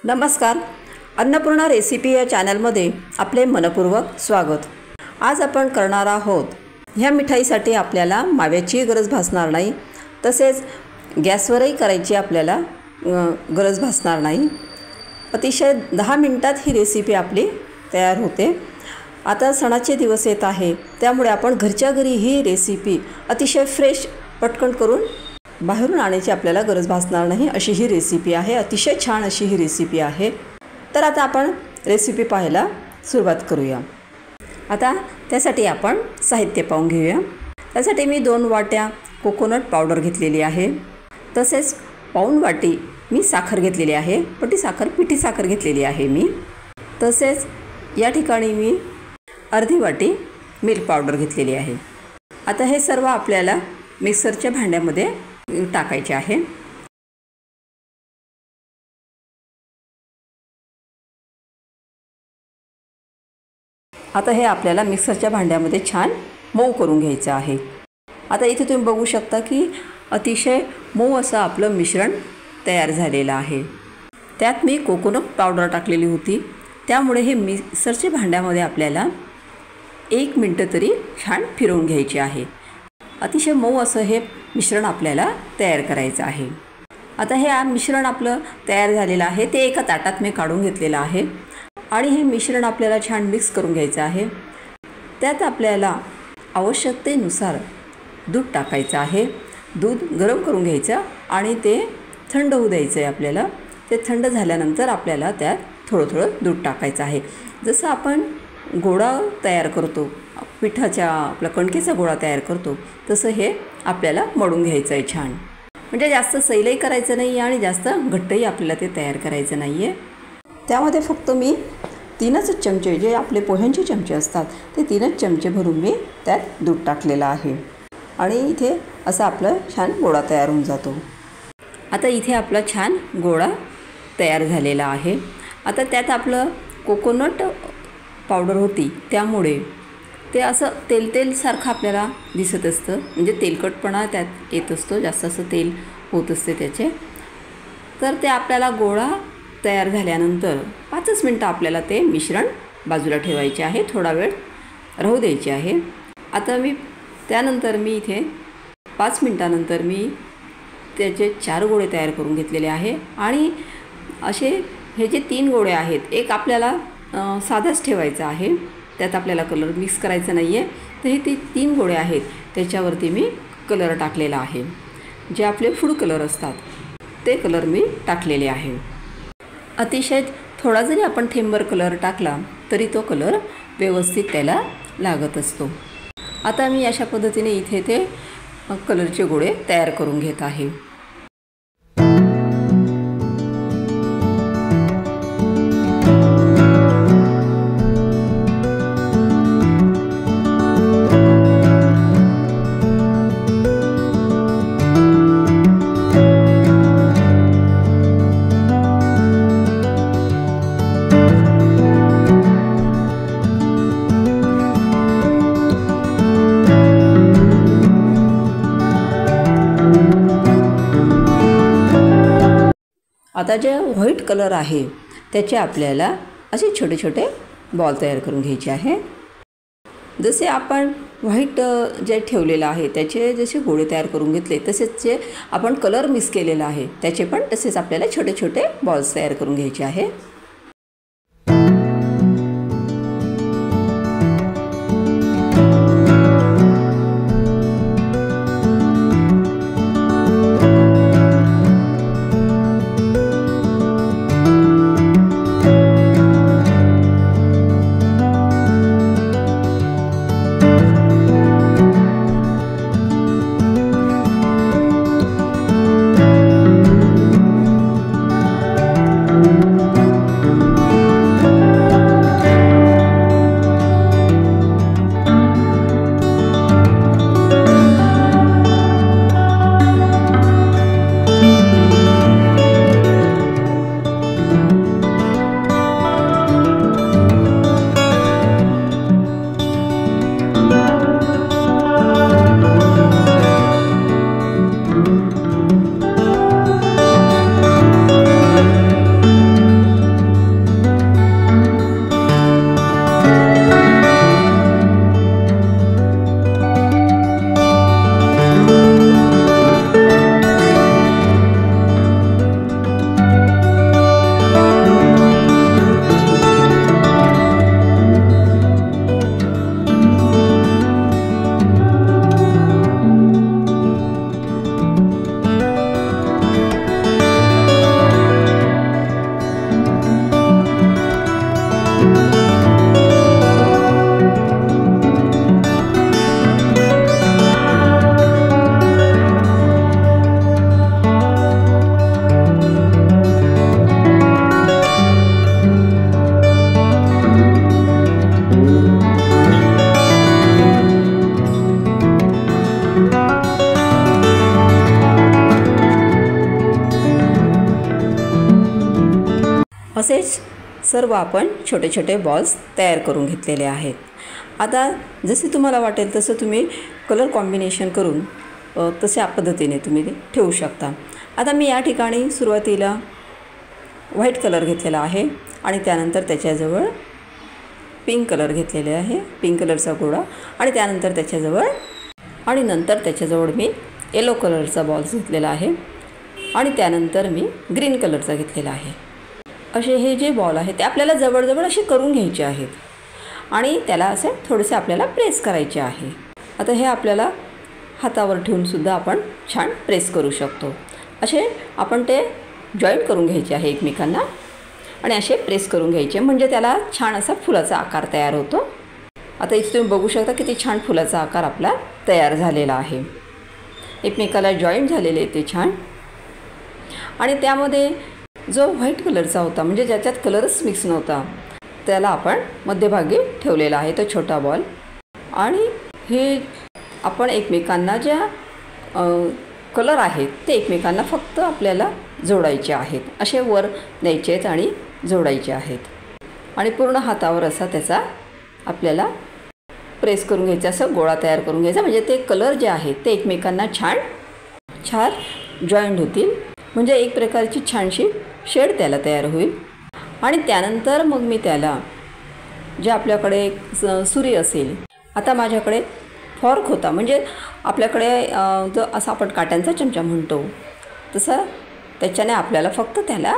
नमस्कार. अन्नपूर्णा रेसिपी या चॅनलमध्ये आपले मनपूर्वक स्वागत. आज आपण करणार आहोत, ह्या मिठाईसाठी आपल्याला माव्याची गरज भासणार नाही, तसेच गॅसवरही करायची आपल्याला गरज भासणार नाही. अतिशय 10 मिनिटात ही रेसिपी आपली तयार होते. आता सणाचे दिवस येत आहे, त्यामुळे आपण घरच्या घरी ही रेसिपी अतिशय फ्रेश पटकन करून बाहेरून आणायची आपल्याला गरज भासणार नाही अशी ही रेसिपी आहे. अतिशय छान अशी ही रेसिपी आहे. तर आता आपण रेसिपी पाहायला सुरुवात करूया. आता त्यासाठी आपण साहित्य पाहून घेऊया. त्यासाठी मी 2 वाट्या कोकोनट पावडर घेतलेली आहे. तसेच पाऊण वाटी मी साखर घेतलेली आहे, पण ती साखर पिठी साखर घेतलेली आहे मी. तसेच या ठिकाणी मी अर्धी वाटी मिल्क पावडर घेतलेली आहे. आता हे सर्व आपल्याला मिक्सरच्या भांड्यामध्ये टाकायचे आहे. आता हे आपल्याला मिक्सरच्या भांड्यामध्ये छान मऊ करून घ्यायचं आहे. आता इथे तुम्ही बघू शकता की अतिशय मऊ असं आपलं मिश्रण तयार झालेलं आहे. त्यात मी कोकोनट पावडर टाकलेली होती, त्यामुळे हे मिक्सरच्या भांड्यामध्ये आपल्याला 1 मिनिट तरी छान फिरवून घ्यायचे आहे. अतिशय मऊ असं हे मिश्रण आपल्याला तयार करायचं आहे. आता हे मिश्रण आपलं तयार झालेलं आहे, ते एका ताटात मी काढून घेतलेलं आहे आणि हे मिश्रण आपल्याला छान मिक्स करून घ्यायचं आहे. त्यात आपल्याला आवश्यकतेनुसार दूध टाकायचं आहे. दूध गरम करून घ्यायचं आणि ते थंड होऊ द्यायचं आहे आपल्याला. ते थंड झाल्यानंतर आपल्याला त्यात थोडं थोडं दूध टाकायचं आहे. जसं आपण गोळा तयार करतो, पिठाच्या आपला कणकेचा गोळा तयार करतो, तसं हे आपल्याला मळून घ्यायचं आहे छान. म्हणजे जास्त सैलही करायचं नाही आणि जास्त घट्टही आपल्याला ते तयार करायचं नाही आहे. त्यामध्ये फक्त मी 3च चमचे, जे आपले पोह्यांचे चमचे असतात, ते 3च चमचे भरून मी त्यात दूध टाकलेलं आहे आणि इथे असा आपला छान गोळा तयार होऊन जातो. आता इथे आपला छान गोळा तयार झालेला आहे. आता त्यात आपलं कोकोनट पावडर होती, त्यामुळे ते असं तेलसारखं आपल्याला दिसत असतं. म्हणजे तेलकटपणा त्यात येत असतो, जास्त असं तेल होत असते त्याचे. तर ते आपल्याला गोळा तयार झाल्यानंतर 5च मिनटं आपल्याला ते मिश्रण बाजूला ठेवायचे आहे, थोडा वेळ राहू द्यायचे आहे. आता त्यानंतर मी इथे 5 मिनटानंतर मी त्याचे 4 गोळे तयार करून घेतलेले आहे. आणि असे हे जे 3 गोळे आहेत, एक आपल्याला साधाच ठेवायचा आहे, त्यात आपल्याला कलर मिक्स करायचा नाही आहे. तर हे 3 गोळे आहेत, त्याच्यावरती मी कलर टाकलेला आहे. जे आपले फूड कलर असतात ते कलर मी टाकलेले आहे. अतिशय थोडा जरी आपण थेंबर कलर टाकला तरी तो कलर व्यवस्थित त्याला लागत असतो. आता मी अशा पद्धतीने इथे ते कलरचे गोळे तयार करून घेत आहे. आता जे व्हाईट कलर आहे त्याचे आपल्याला असे छोटे छोटे बॉल तयार करून घ्यायचे आहे. जसे आपण व्हाईट जे ठेवलेलं आहे त्याचे जसे गोळे तयार करून घेतले, तसेच जे आपण कलर मिक्स केलेला आहे त्याचे पण तसेच आपल्याला छोटे छोटे बॉल्स तयार करून घ्यायचे आहे. असेच सर्व आपण छोटे छोटे बॉल्स तयार करून घेतलेले आहेत। आता जसे तुम्हाला वाटेल तसं तुम्ही कलर कॉम्बिनेशन करून तशा पद्धतीने तुम्ही ते ठेवू शकता। आता मी या ठिकाणी सुरुवातीला व्हाईट कलर घेतलेला आहे आणि त्यानंतर त्याच्याजवळ पिंक कलर घेतलेले आहे, पिंक कलरचा गोळा, आणि त्यानंतर त्याच्याजवळ मी येलो कलरचा बॉल्स घेतलेला आहे आणि त्यानंतर मी ग्रीन कलरचा घेतलेला आहे। असे हे जे बॉल आहे ते आपल्याला जवळजवळ असे करून घ्यायचे आहेत आणि त्याला असे थोडेसे आपल्याला प्रेस करायचे आहे। आता हे आपल्याला हातावर ठेवून सुद्धा आपण छान प्रेस करू शकतो। असे आपण ते जॉईंट करून घ्यायचे आहे एकमेकांना आणि असे प्रेस करून घ्यायचे, म्हणजे त्याला छान असा फुलाचा आकार तयार होतो। आता इथे तुम्ही बघू शकता किती छान फुलाचा आकार आपला तयार झालेला आहे। एकमेकाला जॉईंट झालेले ते छान। आणि त्यामध्ये जो व्हाईट कलरचा होता, म्हणजे ज्याच्यात कलरच मिक्स नव्हता, त्याला आपण मध्यभागी ठेवलेला आहे तो छोटा बॉल। आणि हे आपण एकमेकांना ज्या कलर आहेत ते एकमेकांना फक्त आपल्याला जोडायचे आहेत, असे वर न्यायचे आहेत आणि जोडायचे आहेत आणि पूर्ण हातावर असा त्याचा आपल्याला प्रेस करून घ्यायचा, असं गोळा तयार करून घ्यायचा, म्हणजे ते कलर जे आहेत ते एकमेकांना छान जॉईंट होतील, म्हणजे एक प्रकारची छानशी शेड त्याला तयार होईल। आणि त्यानंतर मग मी त्याला जे आपल्याकडे सुरी असेल, आता माझ्याकडे फॉर्क होता, म्हणजे आपल्याकडे जो असा आपण काट्यांचा चमचा म्हणतो तसं, त्याच्याने आपल्याला फक्त त्याला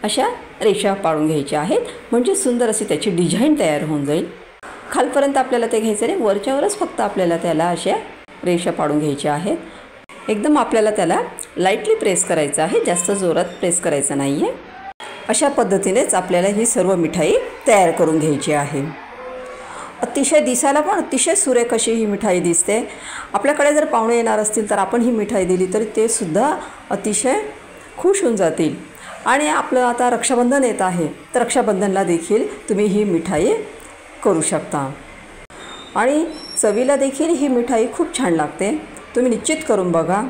अशा रेषा पाडून घ्यायच्या आहेत, म्हणजे सुंदर अशी त्याची डिझाईन तयार होऊन जाईल। खालपर्यंत आपल्याला ते घ्यायचं नाही, वरच्यावरच फक्त आपल्याला त्याला अशा रेषा पाडून घ्यायच्या आहेत। एकदम आपल्याला त्याला लाईटली प्रेस करायचं आहे, जास्त जोरात प्रेस करायचं नाही आहे। अशा पद्धतीनेच आपल्याला ही सर्व मिठाई तयार करून घ्यायची आहे। अतिशय दिसायला पण अतिशय सुरेख अशी ही मिठाई दिसते। आपल्याकडे जर पाहुणे येणार असतील तर आपण ही मिठाई दिली तर ते सुद्धा अतिशय खुश होऊन जातील। आणि आपलं आता रक्षाबंधन येत आहे, तर रक्षाबंधनला देखील तुम्ही ही मिठाई करू शकता आणि चवीला देखील ही मिठाई खूप छान लागते। तुम्ही निश्चित करून बघा।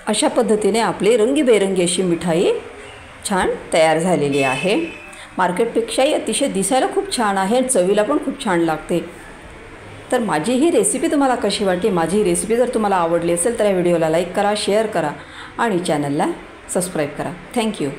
अशा पद्धतीने आपली रंगीबेरंगी अशी मिठाई छान तयार झालेली आहे। मार्केटपेक्षाही अतिशय दिसायला खूप छान आहे, चवीला पण खूप छान लागते। तर माझी ही रेसिपी तुम्हाला कशी वाटली? माझी ही रेसिपी जर तुम्हाला आवडली असेल तर या व्हिडिओला लाईक करा, शेअर करा आणि चॅनलला सबस्क्राईब करा। थँक्यू।